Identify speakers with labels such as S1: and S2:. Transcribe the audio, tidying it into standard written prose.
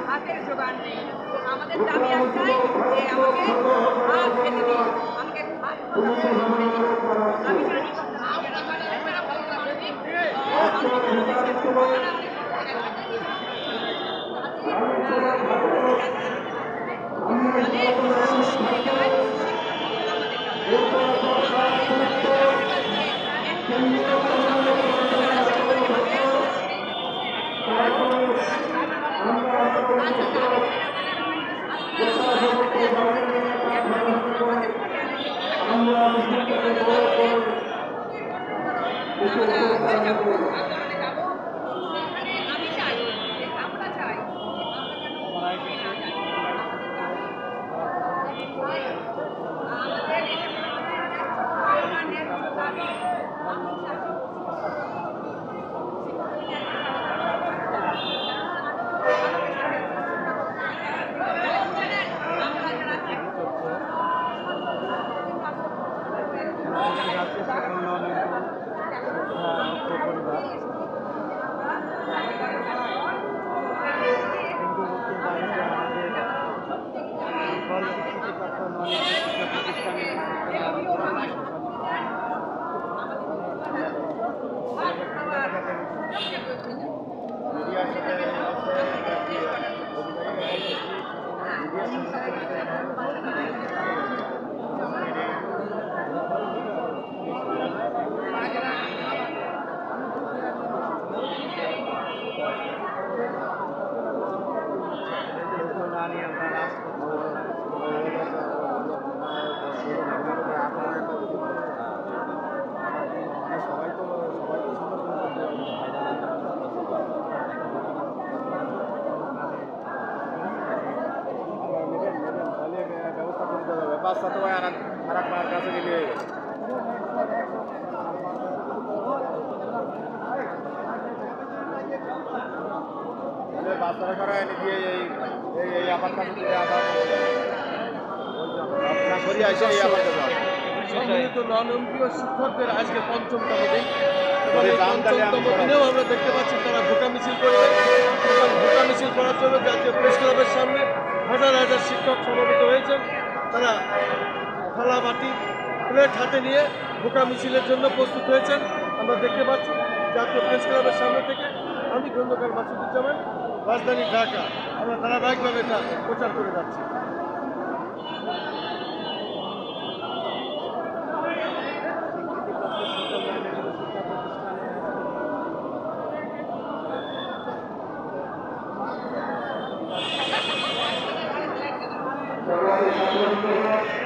S1: হাতের জোগান নেই। আমাদের দাবি একটাই যে আমাকে ভাত খেতে দিন, আমাকে ভাত আমি জানি
S2: ব্যবস্থা তো আর কাছে গেলে বাচ্চারা করা এনে দিয়ে এই আমার কাছে দিয়ে আবার সরিয়ে আসে এই আমার
S3: সম্মিলিত নন-এমপিও শিক্ষকদের আজকে পঞ্চমতম দিন এবং এই পঞ্চমতম দিনেও আমরা দেখতে পাচ্ছি তারা ভোটা মিছিল করবে এবং ভোটা মিছিল করার জন্য জাতীয় প্রেস ক্লাবের সামনে হাজার হাজার শিক্ষক সমবেত হয়েছেন। তারা থালা বাটি প্লেট হাতে নিয়ে ভোটা মিছিলের জন্য প্রস্তুত হয়েছেন। আমরা দেখতে পাচ্ছি জাতীয় প্রেস ক্লাবের সামনে থেকে আমি খন্দকার মাসুদুজ্জামান, রাজধানী ঢাকা। আমরা ধারাবাহিকভাবে এটা প্রচার করে যাচ্ছি।
S4: Gracias.